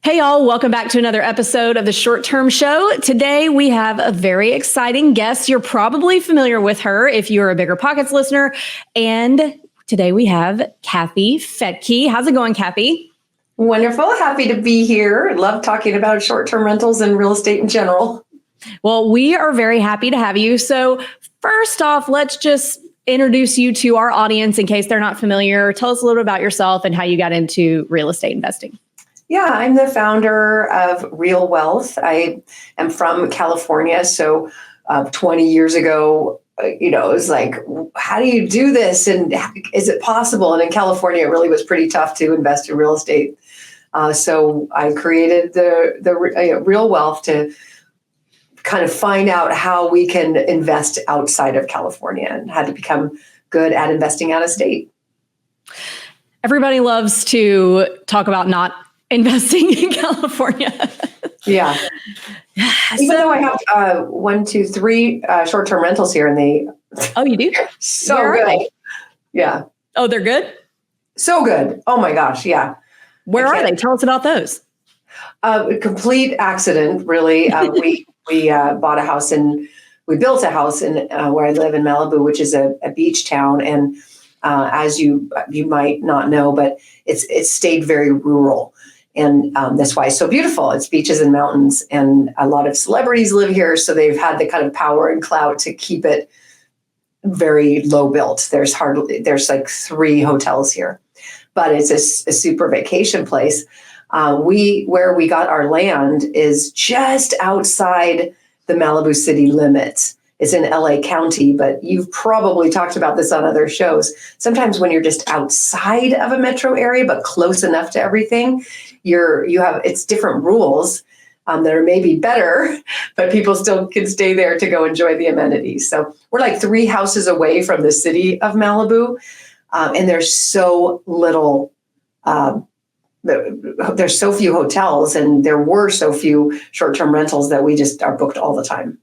Hey, y'all. Welcome back to another episode of the Short Term Show. Today, we have a very exciting guest. You're probably familiar with her if you're a Bigger Pockets listener. And today we have Kathy Fettke. How's it going, Kathy? Wonderful. Happy to be here. Love talking about short-term rentals and real estate in general. Well, we are very happy to have you. So first off, let's just introduce you to our audience in case they're not familiar. Tell us a little bit about yourself and how you got into real estate investing. Yeah, I'm the founder of Real Wealth. I am from California. So 20 years ago, it was like, how do you do this? And is it possible? And in California, it really was pretty tough to invest in real estate. So I created the Real Wealth to kind of find out how we can invest outside of California and had to become good at investing out of state. Everybody loves to talk about not investing in California. Yeah. Even though I have 3 short-term rentals here, and they you do? So Where good. Are they? Yeah. Oh, they're good? So good. Oh my gosh. Yeah. Where are they? Tell us about those. A complete accident, really. We bought a house we built a house in where I live in Malibu, which is a beach town. And as you might not know, but it's stayed very rural. And that's why it's so beautiful. It's beaches and mountains, and a lot of celebrities live here. So they've had the kind of power and clout to keep it very low built. There's like 3 hotels here, but it's a super vacation place. Where we got our land is just outside the Malibu city limits. It's in LA County, but you've probably talked about this on other shows. Sometimes when you're just outside of a metro area, but close enough to everything, it's different rules that are maybe better, but people still can stay there to go enjoy the amenities. So we're like 3 houses away from the city of Malibu, and there's so little. There's so few hotels, and there were so few short-term rentals that we just are booked all the time.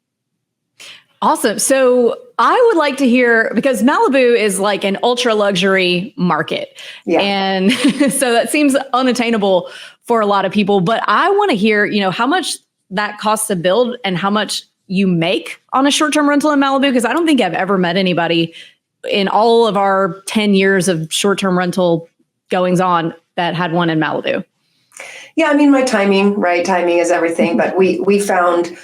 Awesome. So I would like to hear, because Malibu is like an ultra luxury market. Yeah. And so that seems unattainable for a lot of people, but I want to hear, how much that costs to build and how much you make on a short-term rental in Malibu. Because I don't think I've ever met anybody in all of our 10 years of short-term rental goings on that had one in Malibu. Yeah. I mean, Timing is everything, but we found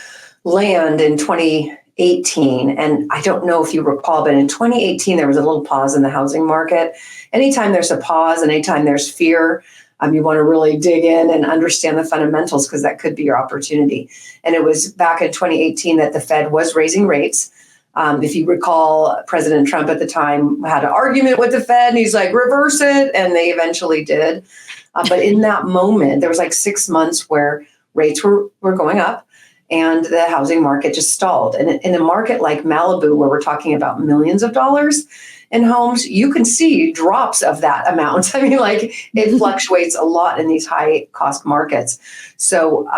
land in 2018. And I don't know if you recall, but in 2018, there was a little pause in the housing market. Anytime there's a pause and anytime there's fear, you want to really dig in and understand the fundamentals, because that could be your opportunity. And it was back in 2018 that the Fed was raising rates. If you recall, President Trump at the time had an argument with the Fed, and he's like, reverse it. And they eventually did. But in that moment, there was like 6 months where rates were going up, and the housing market just stalled. And in a market like Malibu, where we're talking about millions of dollars in homes, you can see drops of that amount. I mean, like, it fluctuates a lot in these high cost markets. So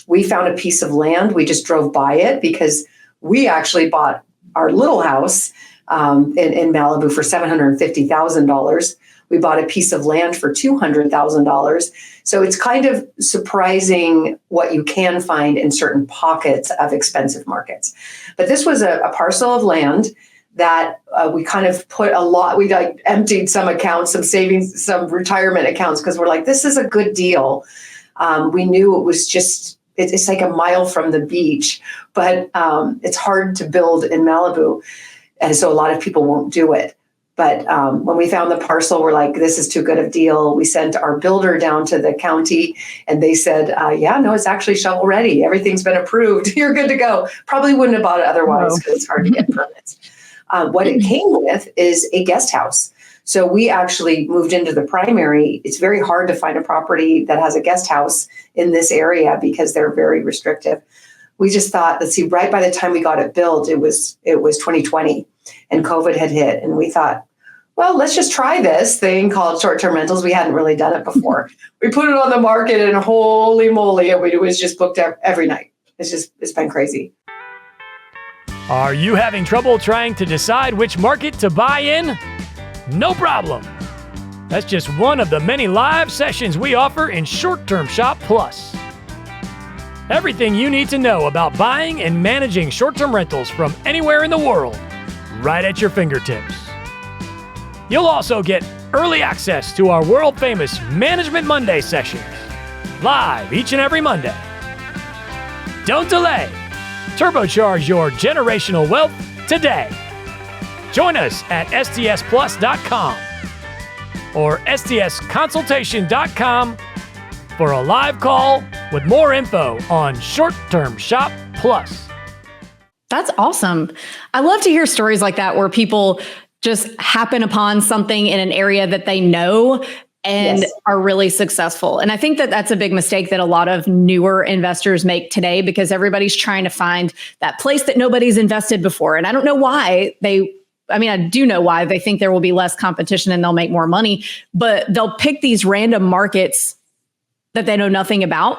we found a piece of land. We just drove by it because we actually bought our little house in Malibu for $750,000. We bought a piece of land for $200,000. So it's kind of surprising what you can find in certain pockets of expensive markets. But this was a parcel of land that we kind of put we like emptied some accounts, some savings, some retirement accounts, because we're like, this is a good deal. We knew it was just, it's like a mile from the beach, but it's hard to build in Malibu. And so a lot of people won't do it. But when we found the parcel, we're like, this is too good of a deal. We sent our builder down to the county, and they said, it's actually shovel ready. Everything's been approved. You're good to go. Probably wouldn't have bought it otherwise, because it's hard to get permits. What it came with is a guest house. So we actually moved into the primary. It's very hard to find a property that has a guest house in this area because they're very restrictive. We just thought, right by the time we got it built, it was 2020 and COVID had hit. And we thought, well, let's just try this thing called short-term rentals. We hadn't really done it before. We put it on the market, and holy moly, it was just booked every night. It's been crazy. Are you having trouble trying to decide which market to buy in? No problem. That's just one of the many live sessions we offer in Short Term Shop Plus. Everything you need to know about buying and managing short-term rentals from anywhere in the world, right at your fingertips. You'll also get early access to our world-famous Management Monday sessions, live each and every Monday. Don't delay. Turbocharge your generational wealth today. Join us at stsplus.com or stsconsultation.com for a live call with more info on Short Term Shop Plus. That's awesome. I love to hear stories like that where people just happen upon something in an area that they know and are really successful. And I think that that's a big mistake that a lot of newer investors make today, because everybody's trying to find that place that nobody's invested before. And I don't know why I do know why. They think there will be less competition and they'll make more money, but they'll pick these random markets that they know nothing about.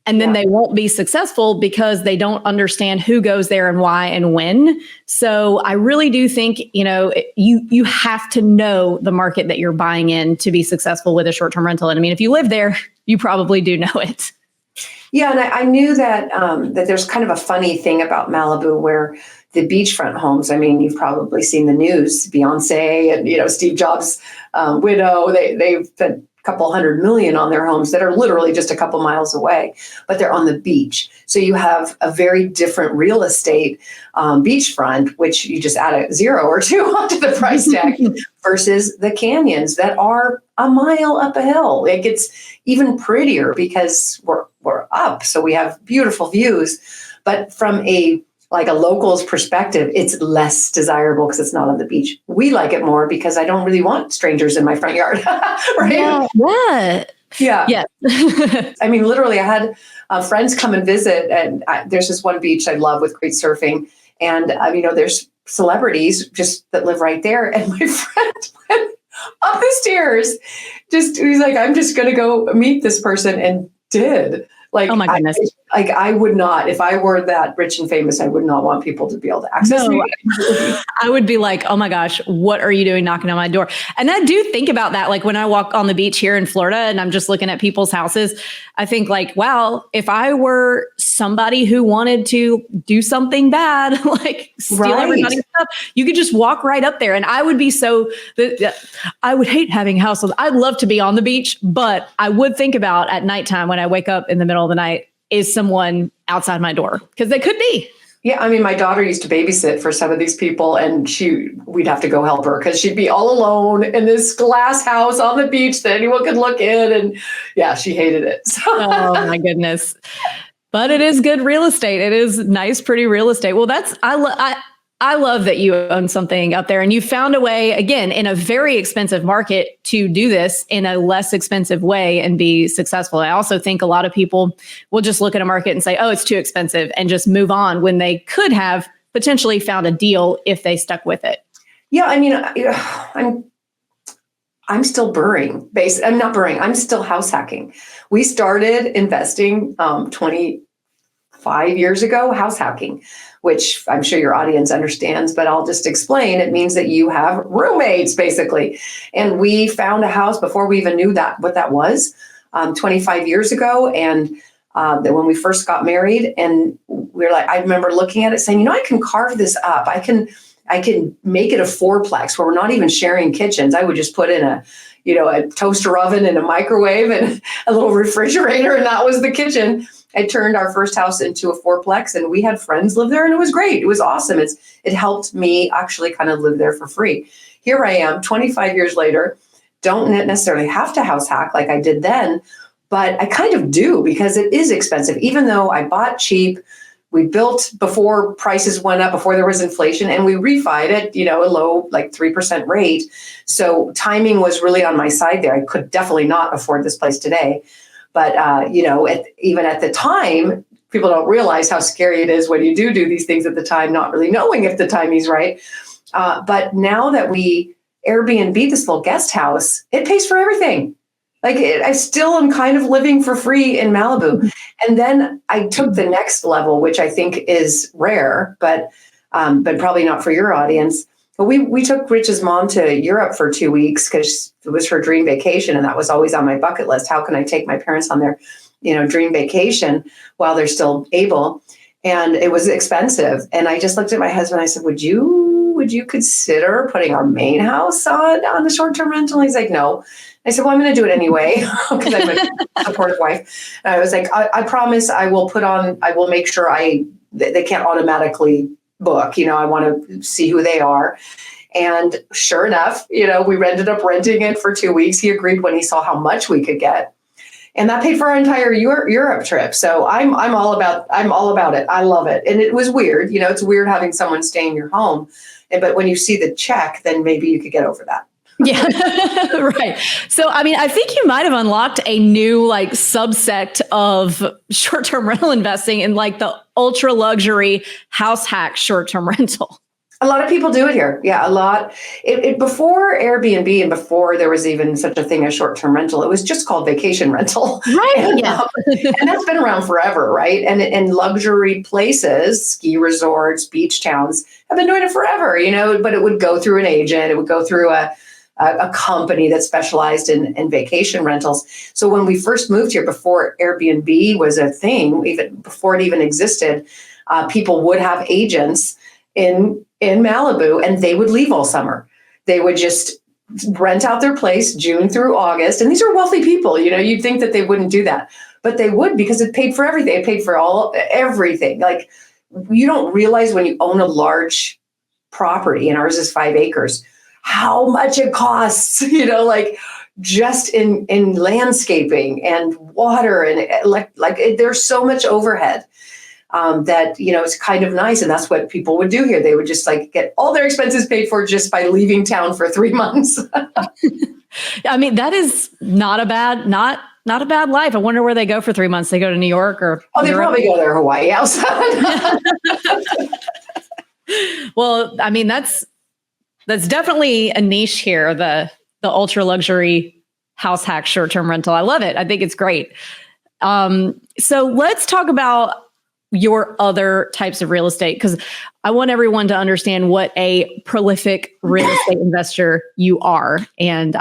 And then they won't be successful because they don't understand who goes there and why and when. So I really do think, you have to know the market that you're buying in to be successful with a short-term rental. And I mean, if you live there, you probably do know it. Yeah, and I knew that that there's kind of a funny thing about Malibu where the beachfront homes, I mean, you've probably seen the news, Beyonce and, Steve Jobs' widow, they've spent couple $100 million on their homes that are literally just a couple miles away, but they're on the beach. So you have a very different real estate beachfront, which you just add a 0 or 2 onto the price tag versus the canyons that are a mile up a hill. It gets even prettier because we're up. So we have beautiful views, but from a local's perspective, it's less desirable because it's not on the beach. We like it more because I don't really want strangers in my front yard, right? Yeah. I mean, literally, I had friends come and visit, and there's this one beach I love with great surfing, and there's celebrities just that live right there. And my friend went up the stairs. He's like, I'm just going to go meet this person, and did. Oh my goodness. I would not, if I were that rich and famous, I would not want people to be able to access me. I would be like, oh my gosh, what are you doing knocking on my door? And I do think about that. Like when I walk on the beach here in Florida and I'm just looking at people's houses, I think wow, if I were somebody who wanted to do something bad, steal everybody's stuff, you could just walk right up there. And I would be I would hate having houses. I'd love to be on the beach, but I would think about at nighttime when I wake up in the middle of the night, is someone outside my door? Because they could be. Yeah, I mean, my daughter used to babysit for some of these people, and we'd have to go help her because she'd be all alone in this glass house on the beach that anyone could look in, and yeah, she hated it. So. Oh my goodness! But it is good real estate. It is nice, pretty real estate. Well, I love that you own something up there, and you found a way, again, in a very expensive market, to do this in a less expensive way and be successful. I also think a lot of people will just look at a market and say, oh, it's too expensive, and just move on when they could have potentially found a deal if they stuck with it. Yeah, I mean, I'm still burring. I'm still house hacking. We started investing 25 years ago, house hacking, which I'm sure your audience understands, but I'll just explain. It means that you have roommates, basically. And we found a house before we even knew what that was 25 years ago. And that when we first got married, and we were like, I remember looking at it saying, I can carve this up. I can make it a 4-plex where we're not even sharing kitchens. I would just put in a toaster oven and a microwave and a little refrigerator, and that was the kitchen. I turned our first house into a 4-plex, and we had friends live there, and it was great. It was awesome. It helped me actually kind of live there for free. Here I am 25 years later, don't necessarily have to house hack like I did then, but I kind of do because it is expensive. Even though I bought cheap, we built before prices went up, before there was inflation, and we refied at, a low, 3% rate. So timing was really on my side there. I could definitely not afford this place today. But, even at the time, people don't realize how scary it is when you do these things at the time, not really knowing if the timing's right. But now that we Airbnb this little guest house, it pays for everything. I still am kind of living for free in Malibu. And then I took the next level, which I think is rare, but probably not for your audience. But we took Rich's mom to Europe for 2 weeks because it was her dream vacation. And that was always on my bucket list. How can I take my parents on their, dream vacation while they're still able? And it was expensive. And I just looked at my husband. I said, would you consider putting our main house on the short-term rental? He's like, no. I said, well, I'm going to do it anyway because I'm a supportive wife. And I was like, I promise I will make sure they can't automatically book. I want to see who they are. And sure enough, we ended up renting it for 2 weeks. He agreed when he saw how much we could get. And that paid for our entire Europe trip. So I'm all about it. I love it. And it was weird. It's weird having someone stay in your home. But when you see the check, then maybe you could get over that. Yeah, right. So, I think you might have unlocked a new subsect of short-term rental investing in the ultra luxury house hack short-term rental. A lot of people do it here. Yeah, a lot. Before Airbnb and before there was even such a thing as short-term rental, it was just called vacation rental. Right. And, yeah. And that's been around forever, right? And luxury places, ski resorts, beach towns have been doing it forever, but it would go through an agent. It would go through a company that specialized in vacation rentals. So when we first moved here, before Airbnb was a thing, even before it even existed, people would have agents in Malibu, and they would leave all summer. They would just rent out their place June through August. And these are wealthy people, you'd think that they wouldn't do that, but they would, because it paid for everything. It paid for everything. You don't realize when you own a large property, and ours is 5 acres, how much it costs, just in landscaping and water and there's so much overhead that, it's kind of nice. And that's what people would do here. They would just get all their expenses paid for just by leaving town for 3 months. That is not a bad life. I wonder where they go for 3 months. They go to New York or they Europe? Probably go to their Hawaii house. Well, that's definitely a niche here, the ultra luxury house hack short-term rental. I love it. I think it's great. So let's talk about your other types of real estate, because I want everyone to understand what a prolific real estate investor you are, and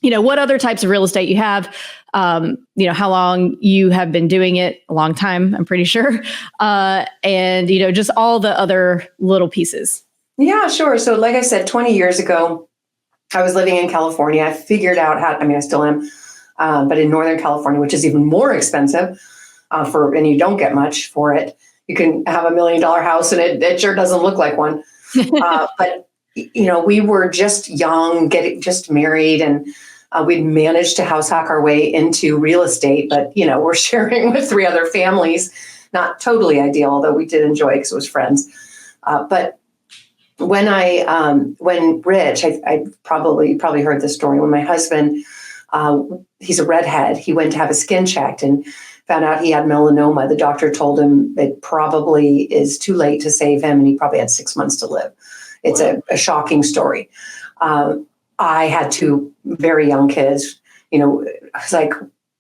what other types of real estate you have. How long you have been doing it. A long time, I'm pretty sure. And just all the other little pieces. Yeah, sure. So like I said, 20 years ago, I was living in California. I figured out I still am, but in Northern California, which is even more expensive and you don't get much for it. You can have $1 million house and it sure doesn't look like one. But, we were just young, just married, and we'd managed to house hack our way into real estate. But, we're sharing with 3 other families. Not totally ideal, although we did enjoy it because it was friends. But when Rich, I probably heard this story, when my husband, he's a redhead, he went to have his skin checked and found out he had melanoma. The doctor told him it probably is too late to save him, and he probably had 6 months to live. It's a shocking story. I had 2 very young kids. I was like,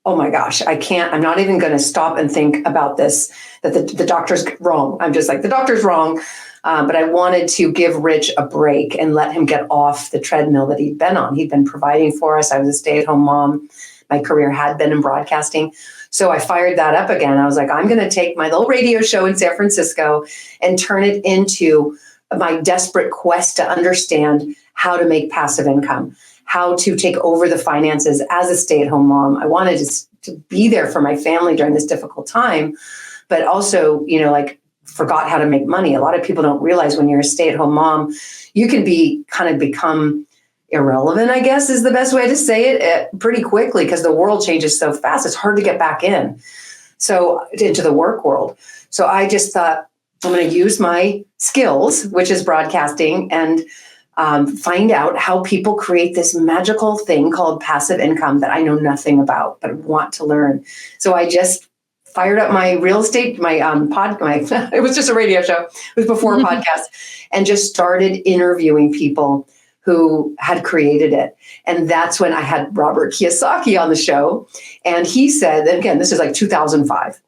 oh my gosh, I'm not even going to stop and think about this, that the doctor's wrong. I'm just like, the doctor's wrong. But I wanted to give Rich a break and let him get off the treadmill that he'd been on. He'd been providing for us. I was a stay-at-home mom. My career had been in broadcasting. So I fired that up again. I was like, I'm going to take my little radio show in San Francisco and turn it into my desperate quest to understand how to make passive income, how to take over the finances as a stay-at-home mom. I wanted to be there for my family during this difficult time, but also, forgot how to make money. A lot of people don't realize when you're a stay-at-home mom, you can become irrelevant, I guess is the best way to say it, pretty quickly, because the world changes so fast. It's hard to get back into the work world. So I just thought, I'm going to use my skills, which is broadcasting, and find out how people create this magical thing called passive income that I know nothing about, but want to learn. So I just fired up my real estate, it was just a radio show. It was before a podcast, and just started interviewing people who had created it. And that's when I had Robert Kiyosaki on the show. And he said, and again, this is like 2005.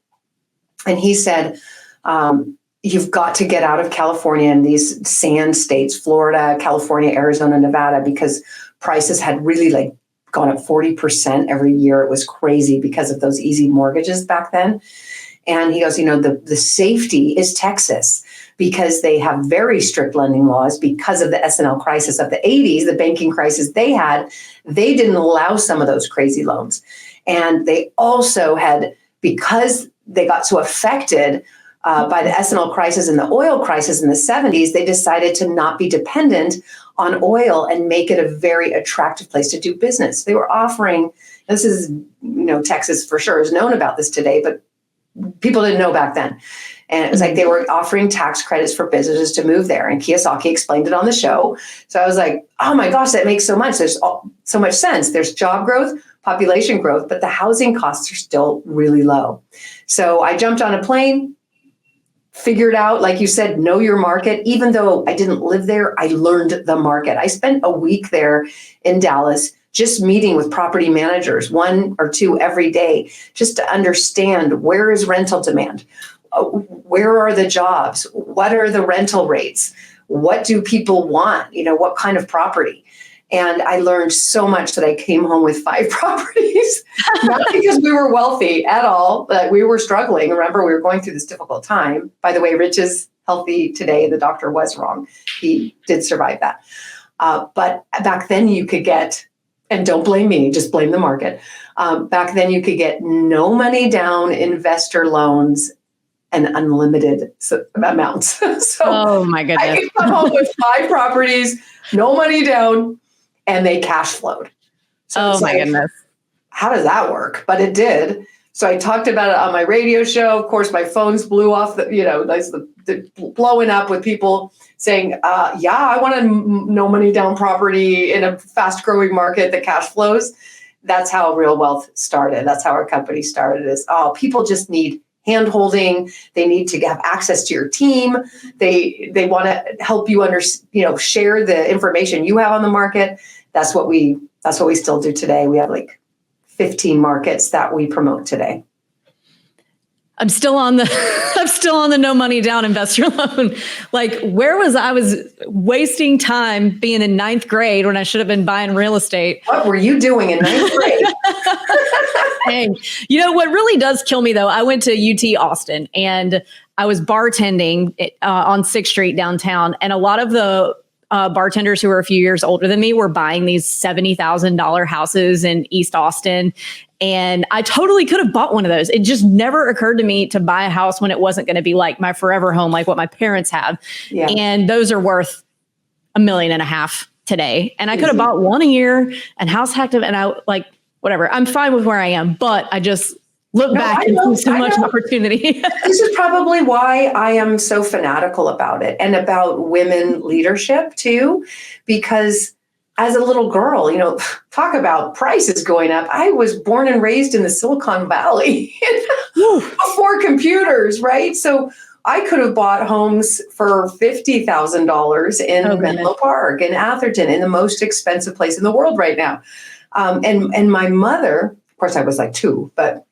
And he said, you've got to get out of California and these sand states, Florida, California, Arizona, Nevada, because prices had really like gone up 40% every year. It was crazy because of those easy mortgages back then. And he goes, the safety is Texas, because they have very strict lending laws because of the S&L crisis of the 80s, the banking crisis they had. They didn't allow some of those crazy loans. And they also had, because they got so affected by the S&L crisis and the oil crisis in the 70s, they decided to not be dependent on oil and make it a very attractive place to do business. They were offering, this is, Texas for sure is known about this today, but people didn't know back then. And it was like they were offering tax credits for businesses to move there. And Kiyosaki explained it on the show. So I was like, oh my gosh, that makes so much. There's so much sense. There's job growth, population growth, but the housing costs are still really low. So I jumped on a plane, figured out, like you said, know your market. Even though I didn't live there, I learned the market. I spent a week there in Dallas just meeting with property managers, 1 or 2 every day, just to understand where is rental demand, where are the jobs, what are the rental rates, what do people want, what kind of property. And I learned so much that I came home with 5 properties, not because we were wealthy at all, but we were struggling. Remember, we were going through this difficult time. By the way, Rich is healthy today. The doctor was wrong. He did survive that. But back then you could get, and don't blame me, just blame the market. Back then you could get no money down investor loans and unlimited amounts. So oh my goodness. I could come home with 5 properties, no money down, and they cash flowed. So oh my goodness. How does that work? But it did. So I talked about it on my radio show. Of course, my phones blew off, blowing up with people saying, I want a no money down property in a fast growing market that cash flows. That's how Real Wealth started. That's how our company started is, people just need hand holding. They need to have access to your team. They want to help you share the information you have on the market. That's what we still do today. We have like 15 markets that we promote today. I'm still on the no money down investor loan. Like, where was I? Was wasting time being in 9th grade when I should have been buying real estate. What were you doing in 9th grade? Dang. What really does kill me though, I went to UT Austin and I was bartending on 6th Street downtown. And a lot of the bartenders who were a few years older than me were buying these $70,000 houses in East Austin. And I totally could have bought one of those. It just never occurred to me to buy a house when it wasn't going to be like my forever home, like what my parents have. Yeah. And those are worth $1.5 million today. And I could have bought one a year and house hacked them. And I whatever, I'm fine with where I am, but I just look back and see so much opportunity. This is probably why I am so fanatical about it and about women leadership too, because as a little girl, talk about prices going up. I was born and raised in the Silicon Valley before computers, right? So I could have bought homes for $50,000 in Menlo Park, in Atherton, in the most expensive place in the world right now. And my mother, of course, I was like 2, but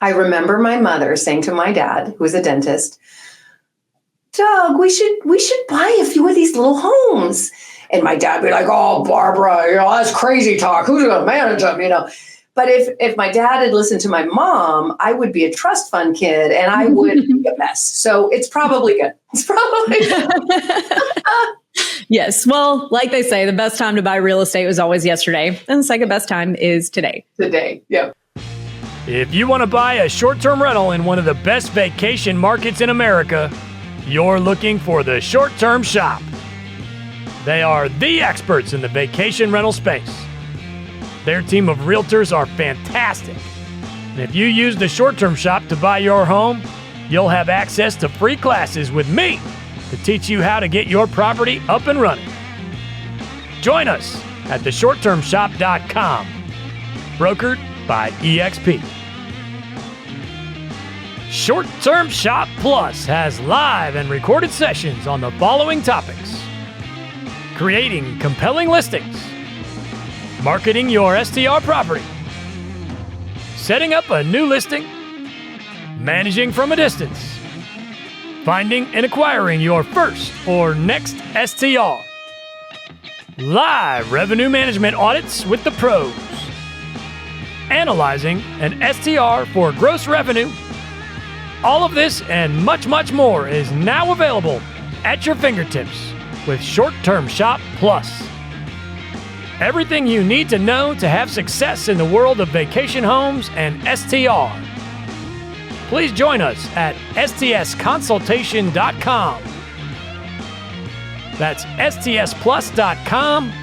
I remember my mother saying to my dad, who was a dentist, Doug, we should buy a few of these little homes. And my dad would be like, oh, Barbara, that's crazy talk. Who's going to manage them, But if my dad had listened to my mom, I would be a trust fund kid and I would be a mess. So it's probably good. Yes. Well, like they say, the best time to buy real estate was always yesterday. And the second best time is today. Today. Yep. If you want to buy a short-term rental in one of the best vacation markets in America, you're looking for the Short-Term Shop. They are the experts in the vacation rental space. Their team of realtors are fantastic. And if you use the Short-Term Shop to buy your home, you'll have access to free classes with me to teach you how to get your property up and running. Join us at theshorttermshop.com, brokered by EXP. Short-Term Shop Plus has live and recorded sessions on the following topics: creating compelling listings, marketing your STR property, setting up a new listing, managing from a distance, finding and acquiring your first or next STR. Live revenue management audits with the pros. Analyzing an STR for gross revenue. All of this and much, much more is now available at your fingertips with Short Term Shop Plus. Everything you need to know to have success in the world of vacation homes and STR. Please join us at stsconsultation.com. That's stsplus.com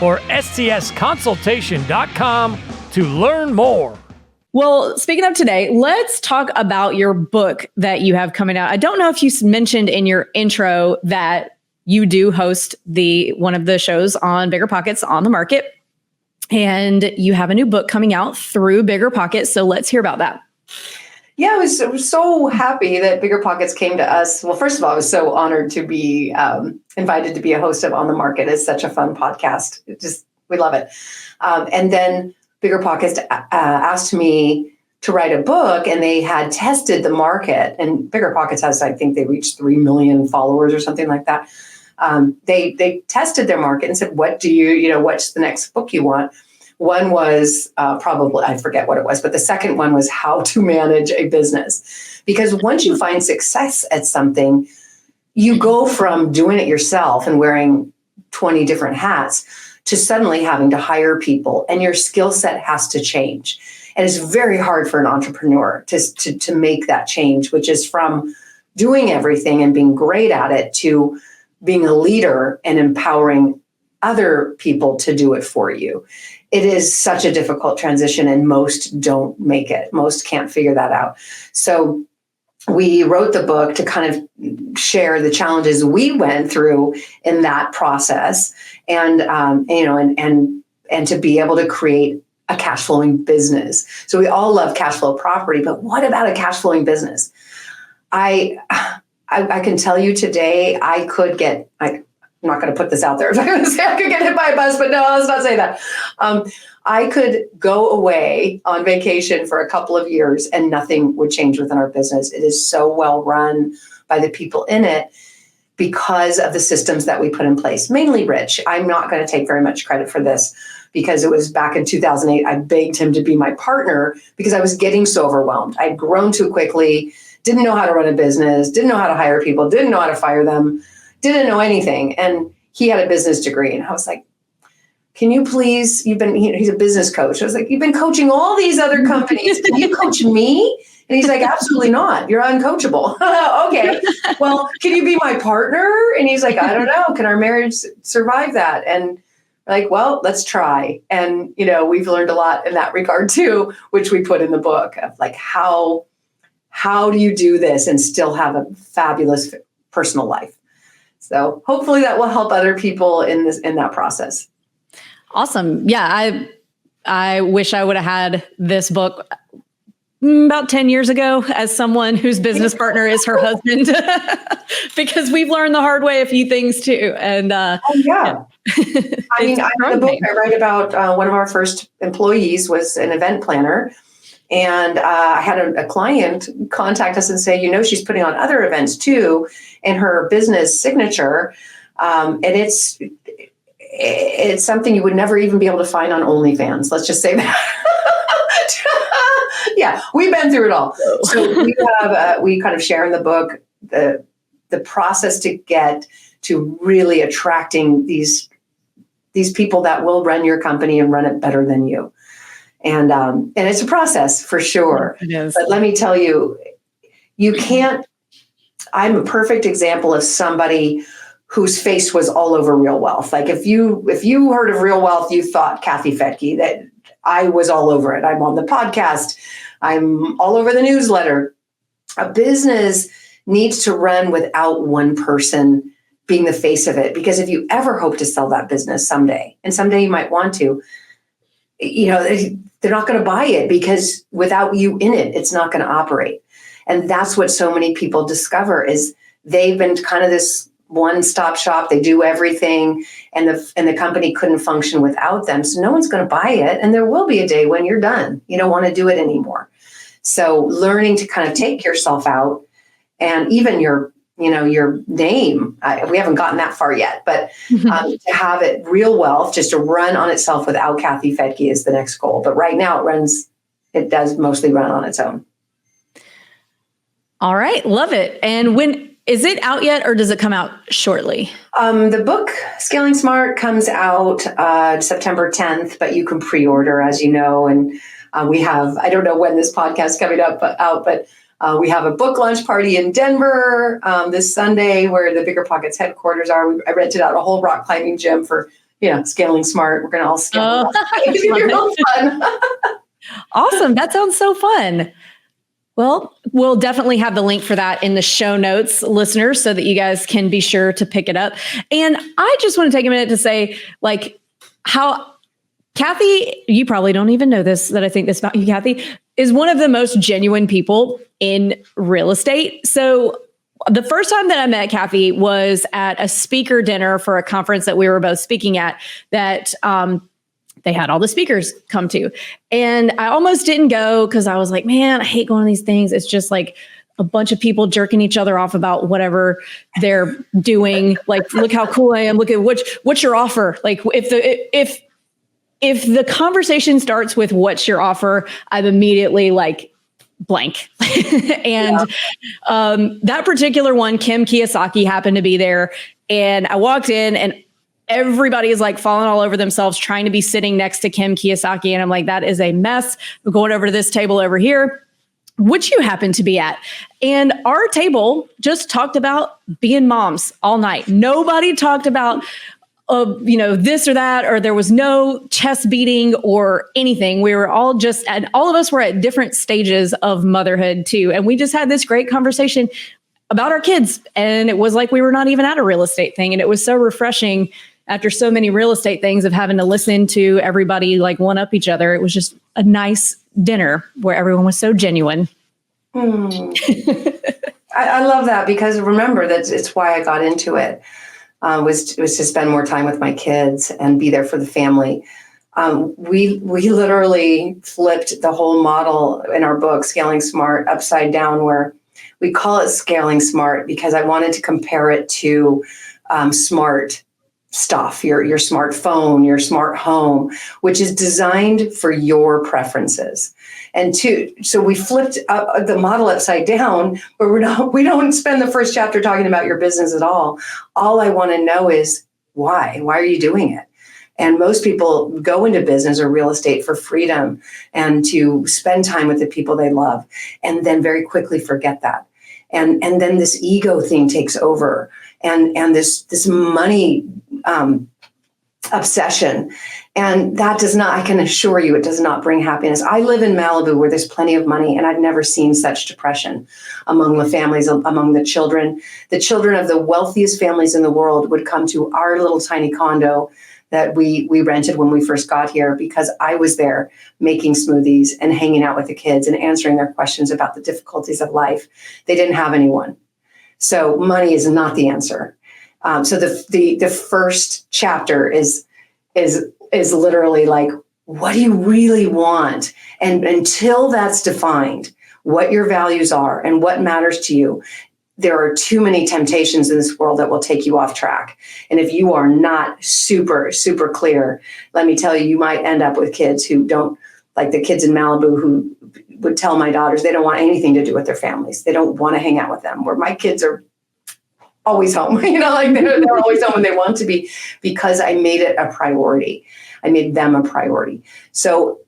or stsconsultation.com to learn more. Well, speaking of today, let's talk about your book that you have coming out. I don't know if you mentioned in your intro that you do host one of the shows on BiggerPockets on the market, and you have a new book coming out through BiggerPockets. So let's hear about that. Yeah, I was so happy that BiggerPockets came to us. Well, first of all, I was so honored to be invited to be a host of On the Market. It's such a fun podcast. We love it. And then BiggerPockets asked me to write a book, and they had tested the market. And BiggerPockets has, I think they reached 3 million followers or something like that. They tested their market and said, what's the next book you want? One was probably, I forget what it was, but the second one was how to manage a business. Because once you find success at something, you go from doing it yourself and wearing 20 different hats to suddenly having to hire people, and your skill set has to change. And it's very hard for an entrepreneur to make that change, which is from doing everything and being great at it to being a leader and empowering other people to do it for you. It is such a difficult transition, and most don't make it. Most can't figure that out. So we wrote the book to kind of share the challenges we went through in that process, and to be able to create a cash flowing business. So we all love cash flow property, but what about a cash flowing business? I can tell you today, I'm not going to put this out there. I was going to say I could get hit by a bus, but no, let's not say that. I could go away on vacation for a couple of years and nothing would change within our business. It is so well run by the people in it because of the systems that we put in place, mainly Rich. I'm not going to take very much credit for this because it was back in 2008. I begged him to be my partner because I was getting so overwhelmed. I'd grown too quickly, didn't know how to run a business, didn't know how to hire people, didn't know how to fire them, didn't know anything. And he had a business degree. And I was like, can you please, he's a business coach. I was like, you've been coaching all these other companies. Can you coach me? And he's like, absolutely not. You're uncoachable. Okay. Well, can you be my partner? And he's like, I don't know. Can our marriage survive that? And like, well, let's try. And, we've learned a lot in that regard too, which we put in the book of like, how do you do this and still have a fabulous personal life? So hopefully that will help other people in that process. Awesome. Yeah. I wish I would have had this book about 10 years ago as someone whose business partner is her husband, because we've learned the hard way a few things too. And I mean, the book I write about, one of our first employees was an event planner. And I had a client contact us and say, she's putting on other events too in her business signature. And it's something you would never even be able to find on OnlyFans. Let's just say that. Yeah, we've been through it all. So we kind of share in the book the process to get to really attracting these people that will run your company and run it better than you. And it's a process for sure. It is. But let me tell you, I'm a perfect example of somebody whose face was all over Real Wealth. Like if you heard of Real Wealth, you thought Kathy Fetke, that I was all over it. I'm on the podcast. I'm all over the newsletter. A business needs to run without one person being the face of it. Because if you ever hope to sell that business someday, and someday you might want to, they're not going to buy it because without you in it, it's not going to operate. And that's what so many people discover is they've been kind of this one-stop shop. They do everything, and the company couldn't function without them. So no one's going to buy it. And there will be a day when you're done. You don't want to do it anymore. So learning to kind of take yourself out and even your name. We haven't gotten that far yet, but to have it real wealth, just to run on itself without Kathy Fedke is the next goal. But right now it does mostly run on its own. All right. Love it. And when is it out yet, or does it come out shortly? The book Scaling Smart comes out September 10th, but you can pre-order, as you know. And we have, I don't know when this podcast is coming out, but we have a book launch party in Denver this Sunday where the Bigger Pockets headquarters are. I rented out a whole rock climbing gym for, Scaling Smart. We're going to all scale. It's going to be real fun. Awesome. That sounds so fun. Well, we'll definitely have the link for that in the show notes, listeners, so that you guys can be sure to pick it up. And I just want to take a minute to say, how Kathy, you probably don't even know this, that I think this about you, Kathy, is one of the most genuine people in real estate. So the first time that I met Kathy was at a speaker dinner for a conference that we were both speaking at that they had all the speakers come to. And I almost didn't go because I was like, man, I hate going to these things. It's just like a bunch of people jerking each other off about whatever they're doing. Like, look how cool I am. Look at what's your offer? Like if the conversation starts with what's your offer, I'm immediately like blank. And that particular one, Kim Kiyosaki, happened to be there. And I walked in and everybody is like falling all over themselves trying to be sitting next to Kim Kiyosaki. And I'm like, that is a mess. We're going over to this table over here, which you happen to be at. And our table just talked about being moms all night. Nobody talked about this or that, or there was no chest beating or anything. We were all and all of us were at different stages of motherhood too. And we just had this great conversation about our kids. And it was like we were not even at a real estate thing. And it was so refreshing after so many real estate things of having to listen to everybody like one up each other. It was just a nice dinner where everyone was so genuine. I love that, because remember that it's why I got into it. Was to spend more time with my kids and be there for the family. We literally flipped the whole model in our book, Scaling Smart, upside down, where we call it Scaling Smart because I wanted to compare it to smart stuff, your smartphone, your smart home, which is designed for your preferences. And so we flipped up the model upside down, where we don't spend the first chapter talking about your business at all. All I want to know is why? Why are you doing it? And most people go into business or real estate for freedom and to spend time with the people they love, and then very quickly forget that. And then this ego thing takes over, and this money obsession. And that does not, I can assure you, it does not bring happiness. I live in Malibu where there's plenty of money, and I've never seen such depression among the families, among the children. The children of the wealthiest families in the world would come to our little tiny condo that we rented when we first got here, because I was there making smoothies and hanging out with the kids and answering their questions about the difficulties of life. They didn't have anyone. So money is not the answer. So the first chapter is literally like, what do you really want? And until that's defined, what your values are and what matters to you, there are too many temptations in this world that will take you off track. And if you are not super, super clear, let me tell you, you might end up with kids who don't, like the kids in Malibu who would tell my daughters they don't want anything to do with their families. They don't want to hang out with them, where my kids are always home, like they're always home when they want to be, because I made it a priority. I made them a priority. So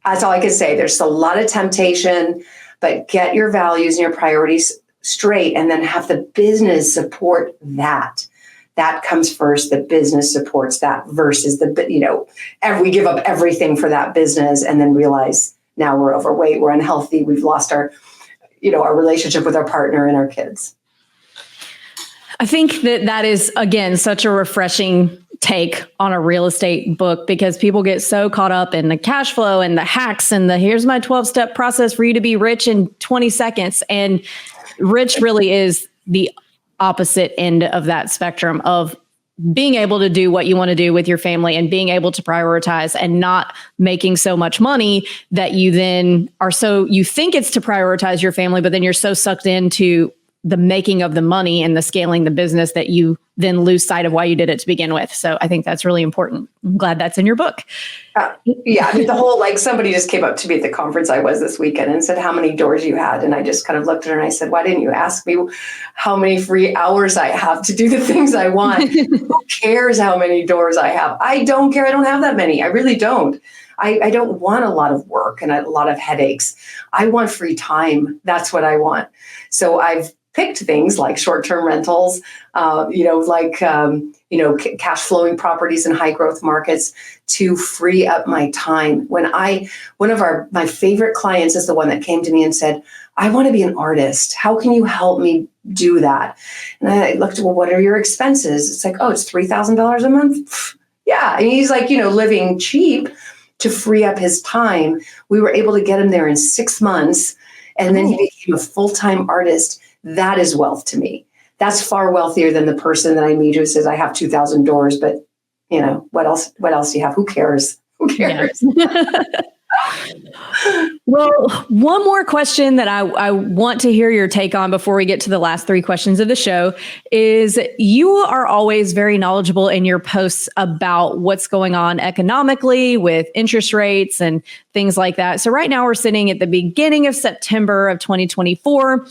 that's all I can say. There's a lot of temptation, but get your values and your priorities straight, and then have the business support that. That comes first. The business supports that versus we give up everything for that business and then realize now we're overweight, we're unhealthy, we've lost our relationship with our partner and our kids. I think that is, again, such a refreshing take on a real estate book, because people get so caught up in the cash flow and the hacks and here's my 12-step process for you to be rich in 20 seconds. And rich really is the opposite end of that spectrum of being able to do what you want to do with your family and being able to prioritize and not making so much money that you then you think it's to prioritize your family, but then you're so sucked into the making of the money and the scaling the business that you then lose sight of why you did it to begin with. So I think that's really important. I'm glad that's in your book. Yeah. I mean, the whole, like, somebody just came up to me at the conference I was this weekend and said how many doors you had. And I just kind of looked at her and I said, why didn't you ask me how many free hours I have to do the things I want? Who cares how many doors I have? I don't care. I don't have that many. I really don't. I don't want a lot of work and a lot of headaches. I want free time. That's what I want. So I've picked things like short-term rentals, cash flowing properties in high growth markets to free up my time. One of my favorite clients is the one that came to me and said, I want to be an artist. How can you help me do that? And I looked, well, what are your expenses? It's like, oh, it's $3,000 a month. Yeah. And he's like, living cheap to free up his time. We were able to get him there in 6 months. And then he became a full-time artist. That is wealth to me. That's far wealthier than the person that I meet who says, I have 2,000 doors, but what else do you have? Who cares? Who cares? Yeah. Well, one more question that I want to hear your take on before we get to the last 3 questions of the show is you are always very knowledgeable in your posts about what's going on economically with interest rates and things like that. So right now we're sitting at the beginning of September of 2024.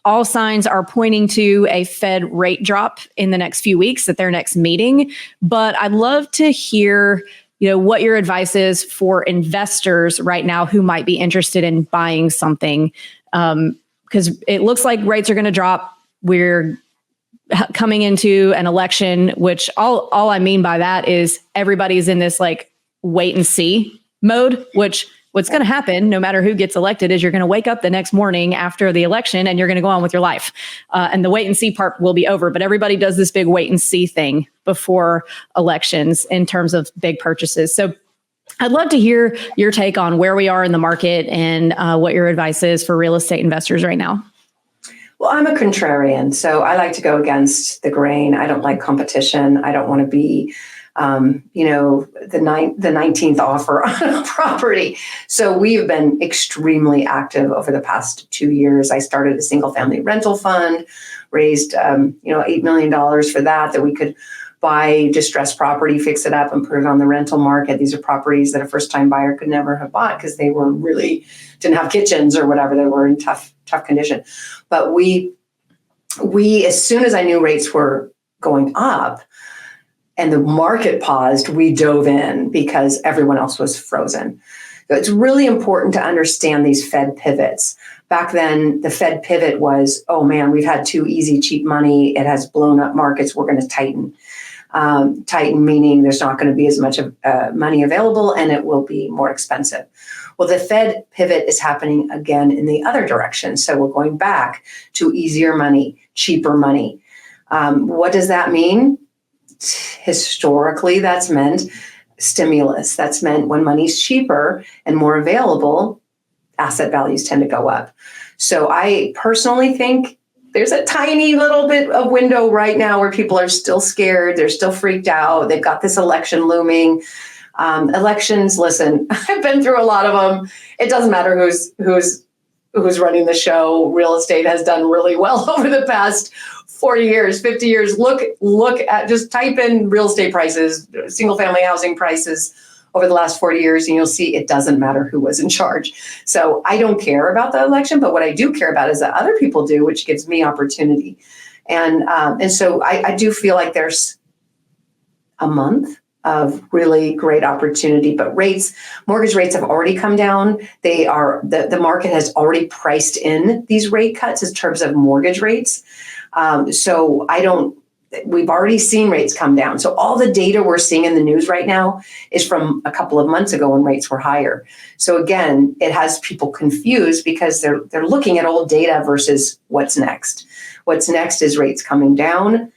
All signs are pointing to a Fed rate drop in the next few weeks at their next meeting. But I'd love to hear what your advice is for investors right now who might be interested in buying something, because it looks like rates are going to drop. We're coming into an election, which all I mean by that is everybody's in this like wait and see mode, which what's going to happen no matter who gets elected is you're going to wake up the next morning after the election and you're going to go on with your life. And the wait and see part will be over, but everybody does this big wait and see thing before elections in terms of big purchases. So I'd love to hear your take on where we are in the market and what your advice is for real estate investors right now. Well, I'm a contrarian, so I like to go against the grain. I don't like competition. I don't want to be the 19th offer on a property. So we have been extremely active over the past 2 years. I started a single family rental fund, raised, $8 million for that we could buy distressed property, fix it up and put it on the rental market. These are properties that a first time buyer could never have bought because they were really didn't have kitchens or whatever. They were in tough condition. But we, as soon as I knew rates were going up, and the market paused, we dove in because everyone else was frozen. So it's really important to understand these Fed pivots. Back then, the Fed pivot was, oh man, we've had too easy, cheap money. It has blown up markets. We're going to tighten. Tighten meaning there's not going to be as much money available and it will be more expensive. Well, the Fed pivot is happening again in the other direction. So we're going back to easier money, cheaper money. What does that mean? Historically, that's meant stimulus. That's meant when money's cheaper and more available, asset values tend to go up. So I personally think there's a tiny little bit of window right now where people are still scared. They're still freaked out. They've got this election looming. Elections, listen, I've been through a lot of them. It doesn't matter who's running the show. Real estate has done really well over the past 40 years, 50 years. Look at, just type in real estate prices, single family housing prices over the last 40 years, and you'll see it doesn't matter who was in charge. So I don't care about the election, but what I do care about is that other people do, which gives me opportunity. And so I do feel like there's a month of really great opportunity, but mortgage rates have already come down. The market has already priced in these rate cuts in terms of mortgage rates. We've already seen rates come down. So all the data we're seeing in the news right now is from a couple of months ago when rates were higher. So again, it has people confused because they're looking at old data versus what's next. What's next is rates coming down.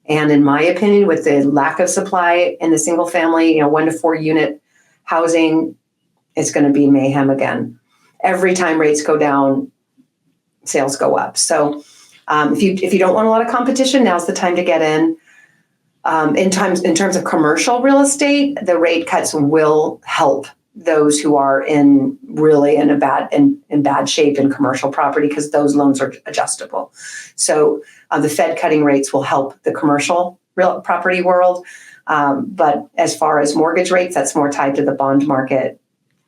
And in my opinion, with the lack of supply in the single family, 1 to 4 unit housing, it's going to be mayhem again. Every time rates go down, sales go up. So if you don't want a lot of competition, now's the time to get in. In terms of commercial real estate, the rate cuts will help those who are in bad shape in commercial property, because those loans are adjustable. So the Fed cutting rates will help the commercial real property world. But as far as mortgage rates, that's more tied to the bond market.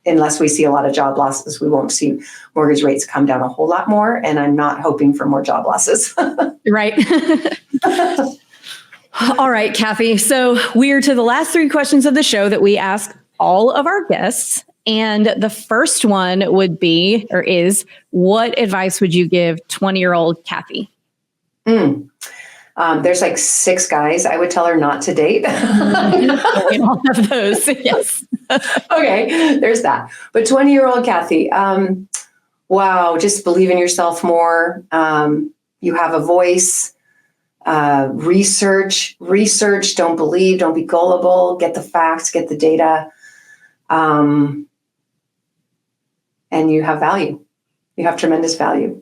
Unless we see a lot of job losses, we won't see mortgage rates come down a whole lot more. And I'm not hoping for more job losses. Right. All right, Kathy. So we're to the last 3 questions of the show that we ask all of our guests. And the first one would be, or is, what advice would you give 20-year-old Kathy? There's like 6 guys I would tell her not to date. We all have those. Yes. Okay, there's that. But 20-year-old Kathy, wow, just believe in yourself more. You have a voice. Research, don't believe, don't be gullible, get the facts, get the data. And you have value. You have tremendous value.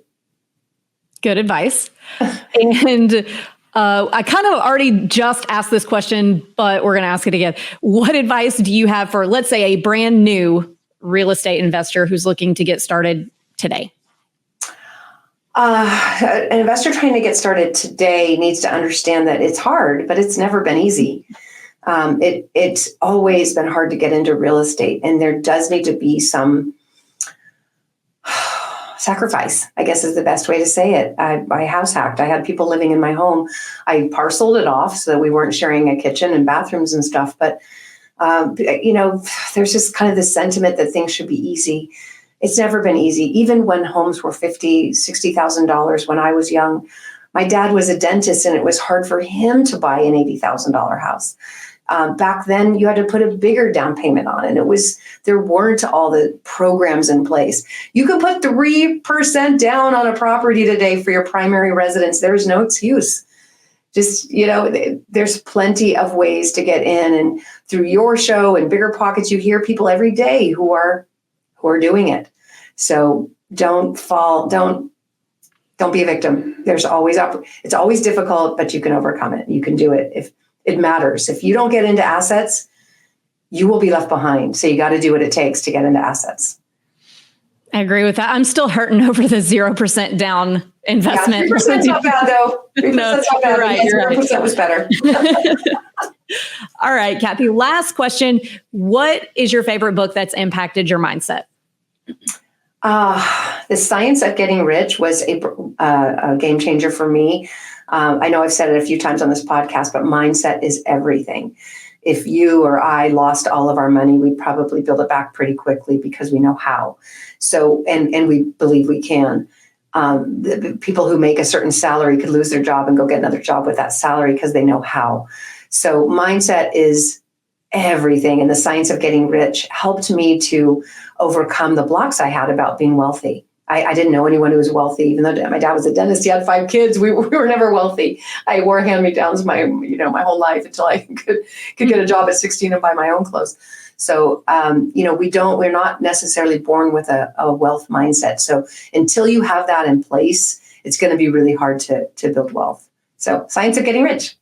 Good advice. And I kind of already just asked this question, but we're going to ask it again. What advice do you have for, let's say, a brand new real estate investor who's looking to get started today? An investor trying to get started today needs to understand that it's hard, but it's never been easy. It's always been hard to get into real estate, and there does need to be some sacrifice, I guess is the best way to say it. I house hacked. I had people living in my home. I parceled it off so that we weren't sharing a kitchen and bathrooms and stuff. But, there's just kind of this sentiment that things should be easy. It's never been easy. Even when homes were $50,000, $60,000 when I was young, my dad was a dentist and it was hard for him to buy an $80,000 house. Back then you had to put a bigger down payment on it. There weren't all the programs in place. You could put 3% down on a property today for your primary residence. There's no excuse. Just, there's plenty of ways to get in, and through your show and Bigger Pockets, you hear people every day who are doing it. So don't be a victim. It's always difficult, but you can overcome it. You can do it. If it matters. If you don't get into assets, you will be left behind. So you got to do what it takes to get into assets. I agree with that. I'm still hurting over the 0% down investment. Yeah, 3%'s not bad though. 3%'s not bad. Right, 0% was better. All right, Kathy, last question. What is your favorite book that's impacted your mindset? The Science of Getting Rich was a game changer for me. I know I've said it a few times on this podcast, but mindset is everything. If you or I lost all of our money, we'd probably build it back pretty quickly because we know how. So, and we believe we can. The people who make a certain salary could lose their job and go get another job with that salary because they know how. So mindset is everything. And the Science of Getting Rich helped me to overcome the blocks I had about being wealthy. I didn't know anyone who was wealthy, even though my dad was a dentist. He had 5 kids. We were never wealthy. I wore hand-me-downs my whole life until I could get a job at 16 and buy my own clothes. So, we're not necessarily born with a wealth mindset. So until you have that in place, it's going to be really hard to build wealth. So Science of Getting Rich.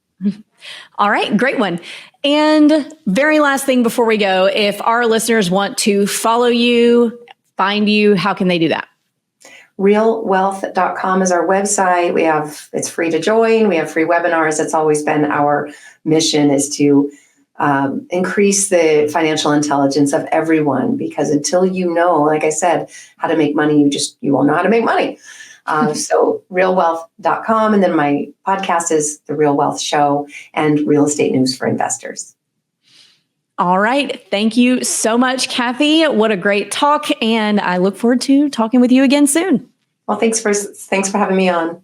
All right. Great one. And very last thing before we go, if our listeners want to follow you, find you, how can they do that? realwealth.com is our website. It's free to join. We have free webinars. That's always been our mission, is to increase the financial intelligence of everyone, because until you know, like I said, how to make money, you won't know how to make money. So realwealth.com. And then my podcast is The Real Wealth Show and Real Estate News for Investors. All right. Thank you so much, Kathy. What a great talk. And I look forward to talking with you again soon. Well, thanks for having me on.